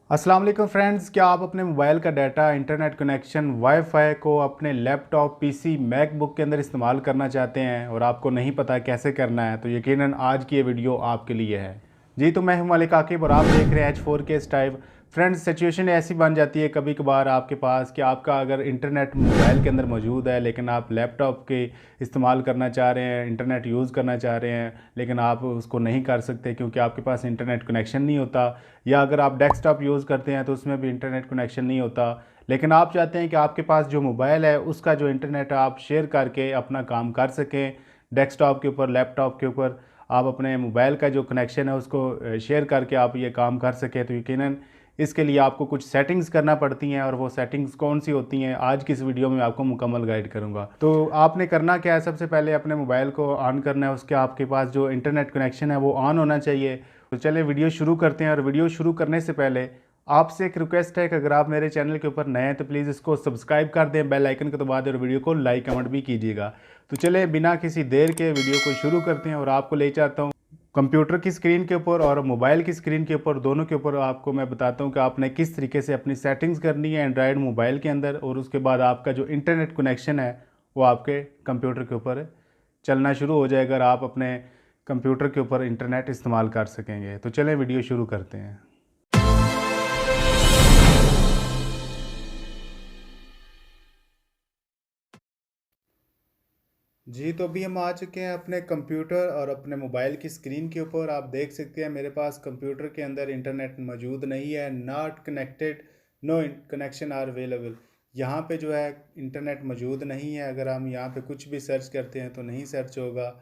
अस्सलाम वालेकुम फ्रेंड्स, क्या आप अपने मोबाइल का डाटा, इंटरनेट कनेक्शन, वाईफाई को अपने लैपटॉप, पीसी, मैकबुक के अंदर इस्तेमाल करना चाहते हैं और आपको नहीं पता कैसे करना है? तो यकीनन आज की ये वीडियो आपके लिए है। जी, तो मैं हूं मलिक आकिब और आप देख रहे हैं H4K टाइप। फ्रेंड्स, सिचुएशन ऐसी बन जाती है कभी कभार आपके पास कि आपका अगर इंटरनेट मोबाइल के अंदर मौजूद है लेकिन आप लैपटॉप के इस्तेमाल करना चाह रहे हैं, इंटरनेट यूज़ करना चाह रहे हैं, लेकिन आप उसको नहीं कर सकते क्योंकि आपके पास इंटरनेट कनेक्शन नहीं होता। या अगर आप डेस्कटॉप यूज़ करते हैं तो उसमें भी इंटरनेट कनेक्शन नहीं होता, लेकिन आप चाहते हैं कि आपके पास जो मोबाइल है उसका जो इंटरनेट है आप शेयर करके अपना काम कर सकें। डेस्कटॉप के ऊपर, लैपटॉप के ऊपर आप अपने मोबाइल का जो कनेक्शन है उसको शेयर करके आप ये काम कर सकें। तो यकीनन इसके लिए आपको कुछ सेटिंग्स करना पड़ती हैं और वो सेटिंग्स कौन सी होती हैं आज की इस वीडियो में आपको मुकम्मल गाइड करूंगा। तो आपने करना क्या है, सबसे पहले अपने मोबाइल को ऑन करना है, उसके आपके पास जो इंटरनेट कनेक्शन है वो ऑन होना चाहिए। तो चलिए वीडियो शुरू करते हैं। और वीडियो शुरू करने से पहले आपसे एक रिक्वेस्ट है कि अगर आप मेरे चैनल के ऊपर नए हैं तो प्लीज़ इसको सब्सक्राइब कर दें, बेल आइकन को दबा दें और वीडियो को लाइक कमेंट भी कीजिएगा। तो चलिए बिना किसी देर के वीडियो को शुरू करते हैं और आपको ले जाता हूँ कंप्यूटर की स्क्रीन के ऊपर और मोबाइल की स्क्रीन के ऊपर, दोनों के ऊपर आपको मैं बताता हूँ कि आपने किस तरीके से अपनी सेटिंग्स करनी है एंड्रॉयड मोबाइल के अंदर, और उसके बाद आपका जो इंटरनेट कनेक्शन है वो आपके कंप्यूटर के ऊपर चलना शुरू हो जाएगा और आप अपने कंप्यूटर के ऊपर इंटरनेट इस्तेमाल कर सकेंगे। तो चलें वीडियो शुरू करते हैं। जी, तो अभी हम आ चुके हैं अपने कंप्यूटर और अपने मोबाइल की स्क्रीन के ऊपर। आप देख सकते हैं मेरे पास कंप्यूटर के अंदर इंटरनेट मौजूद नहीं है, not connected, no connection are available. यहाँ पे जो है इंटरनेट मौजूद नहीं है। अगर हम यहाँ पे कुछ भी सर्च करते हैं तो नहीं सर्च होगा।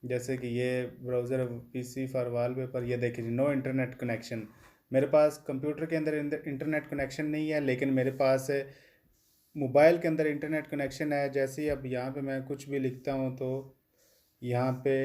जैसे कि ये ब्राउज़र पीसी फॉर वॉलपेपर, ये देखिए नो इंटरनेट कनेक्शन। मेरे पास कंप्यूटर के अंदर इंटरनेट कनेक्शन नहीं है, लेकिन मेरे पास मोबाइल के अंदर इंटरनेट कनेक्शन है। जैसे ही अब यहाँ पे मैं कुछ भी लिखता हूँ तो यहाँ पे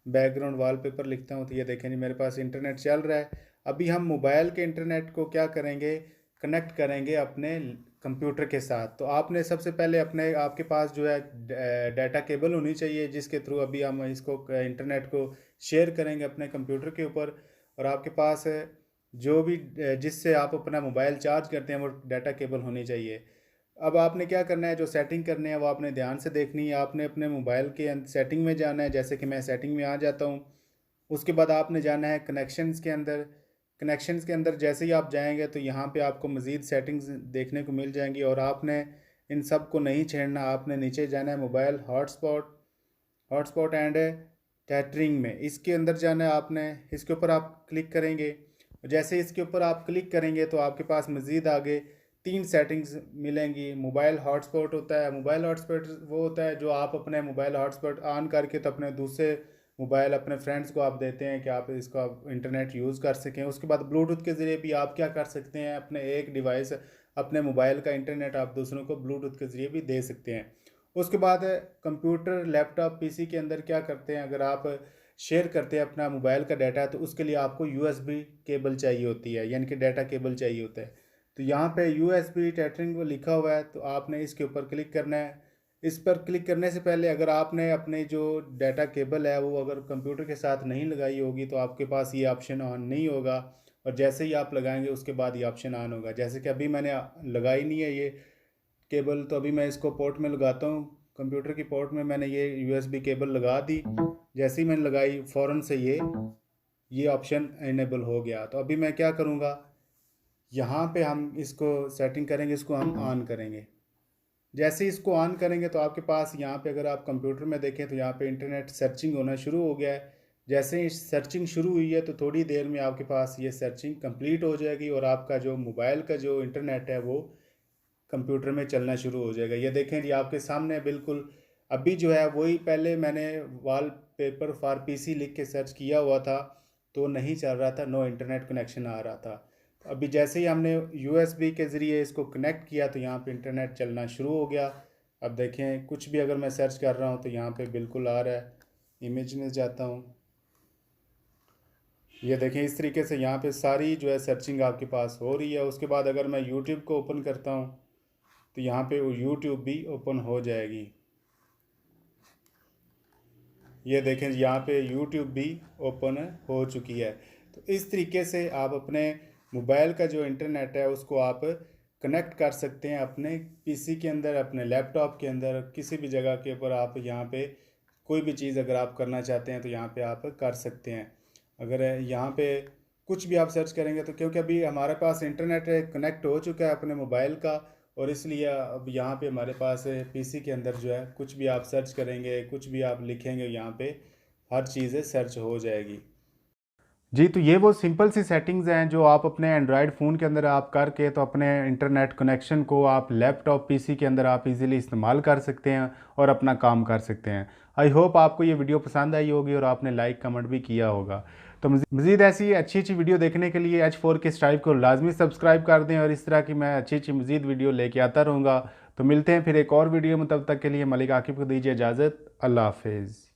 बैकग्राउंड वॉलपेपर लिखता हूँ तो ये देखें जी मेरे पास इंटरनेट चल रहा है। अभी हम मोबाइल के इंटरनेट को क्या करेंगे, कनेक्ट करेंगे अपने कंप्यूटर के साथ। तो आपने सबसे पहले अपने आपके पास जो है डाटा केबल होनी चाहिए जिसके थ्रू अभी हम इसको इंटरनेट को शेयर करेंगे अपने कंप्यूटर के ऊपर। और आपके पास जो भी जिससे आप अपना मोबाइल चार्ज करते हैं वो डाटा केबल होनी चाहिए। अब आपने क्या करना है, जो सेटिंग करने हैं वो आपने ध्यान से देखनी है। आपने अपने मोबाइल के सेटिंग में जाना है, जैसे कि मैं सेटिंग में आ जाता हूँ। उसके बाद आपने जाना है कनेक्शंस के अंदर। कनेक्शंस के अंदर जैसे ही आप जाएंगे तो यहाँ पे आपको मज़ीद सेटिंग्स देखने को मिल जाएंगी और आपने इन सब को नहीं छेड़ना। आपने नीचे जाना है मोबाइल हॉटस्पॉट, हॉटस्पॉट एंड टैटरिंग में, इसके अंदर जाना है आपने। इसके ऊपर आप क्लिक करेंगे। जैसे इसके ऊपर आप क्लिक करेंगे तो आपके पास मज़ीद आगे तीन सेटिंग्स मिलेंगी। मोबाइल हॉटस्पॉट होता है, मोबाइल हॉटस्पॉट वो होता है जो आप अपने मोबाइल हॉटस्पॉट ऑन करके तो अपने दूसरे मोबाइल अपने फ्रेंड्स को आप देते हैं कि आप इसका इंटरनेट यूज़ कर सकें। उसके बाद ब्लूटूथ के ज़रिए भी आप क्या कर सकते हैं, अपने एक डिवाइस अपने मोबाइल का इंटरनेट आप दूसरों को ब्लूटूथ के ज़रिए भी दे सकते हैं। उसके बाद कंप्यूटर, लैपटॉप, पीसी के अंदर क्या करते हैं, अगर आप शेयर करते हैं अपना मोबाइल का डाटा तो उसके लिए आपको यूएसबी केबल चाहिए होती है, यानी कि डाटा केबल चाहिए होता है। तो यहाँ पे यूएसबी टेथरिंग लिखा हुआ है तो आपने इसके ऊपर क्लिक करना है। इस पर क्लिक करने से पहले अगर आपने अपने जो डाटा केबल है वो अगर कंप्यूटर के साथ नहीं लगाई होगी तो आपके पास ये ऑप्शन ऑन नहीं होगा, और जैसे ही आप लगाएंगे उसके बाद ये ऑप्शन ऑन होगा। जैसे कि अभी मैंने लगाई नहीं है ये केबल, तो अभी मैं इसको पोर्ट में लगाता हूँ। कंप्यूटर की पोर्ट में मैंने ये यूएसबी केबल लगा दी। जैसे ही मैंने लगाई फ़ौरन से ये ऑप्शन इनेबल हो गया। तो अभी मैं क्या करूँगा, यहाँ पे हम इसको सेटिंग करेंगे, इसको हम ऑन करेंगे। जैसे ही इसको ऑन करेंगे तो आपके पास यहाँ पे अगर आप कंप्यूटर में देखें तो यहाँ पे इंटरनेट सर्चिंग होना शुरू हो गया है। जैसे ही सर्चिंग शुरू हुई है तो थोड़ी देर में आपके पास ये सर्चिंग कंप्लीट हो जाएगी और आपका जो मोबाइल का जो इंटरनेट है वो कंप्यूटर में चलना शुरू हो जाएगा। ये देखें जी आपके सामने बिल्कुल अभी जो है वही पहले मैंने वॉल पेपर फॉर पीसी लिख के सर्च किया हुआ था तो नहीं चल रहा था, नो इंटरनेट कनेक्शन आ रहा था। तो अभी जैसे ही हमने यूएसबी के ज़रिए इसको कनेक्ट किया तो यहाँ पे इंटरनेट चलना शुरू हो गया। अब देखें कुछ भी अगर मैं सर्च कर रहा हूँ तो यहाँ पे बिल्कुल आ रहा है। इमेज में जाता हूँ, ये देखें इस तरीके से यहाँ पे सारी जो है सर्चिंग आपके पास हो रही है। उसके बाद अगर मैं यूट्यूब को ओपन करता हूँ तो यहाँ पे वो यूट्यूब भी ओपन हो जाएगी। ये देखें यहाँ पे यूट्यूब भी ओपन हो चुकी है। तो इस तरीके से आप अपने मोबाइल का जो इंटरनेट है उसको आप कनेक्ट कर सकते हैं अपने पीसी के अंदर, अपने लैपटॉप के अंदर, किसी भी जगह के ऊपर आप यहाँ पे कोई भी चीज़ अगर आप करना चाहते हैं तो यहाँ पे आप कर सकते हैं। अगर यहाँ पे कुछ भी आप सर्च करेंगे तो क्योंकि अभी हमारे पास इंटरनेट कनेक्ट हो चुका है अपने मोबाइल का, और इसलिए अब यहाँ पे हमारे पास पीसी के अंदर जो है कुछ भी आप सर्च करेंगे, कुछ भी आप लिखेंगे, यहाँ पे हर चीज़ सर्च हो जाएगी। जी, तो ये वो सिंपल सी सेटिंग्स हैं जो आप अपने एंड्रॉयड फ़ोन के अंदर आप करके तो अपने इंटरनेट कनेक्शन को आप लैपटॉप पीसी के अंदर आप इजीली इस्तेमाल कर सकते हैं और अपना काम कर सकते हैं। आई होप आपको ये वीडियो पसंद आई होगी और आपने लाइक कमेंट भी किया होगा। तो मज़ीद ऐसी अच्छी अच्छी वीडियो देखने के लिए H4 के स्ट्राइब को लाजमी सब्सक्राइब कर दें और इस तरह की मैं अच्छी अच्छी मज़ीद वीडियो लेके आता रहूँगा। तो मिलते हैं फिर एक और वीडियो में, तब तक के लिए मलिक आकिब को दीजिए इजाज़त। अल्लाह हाफिज़।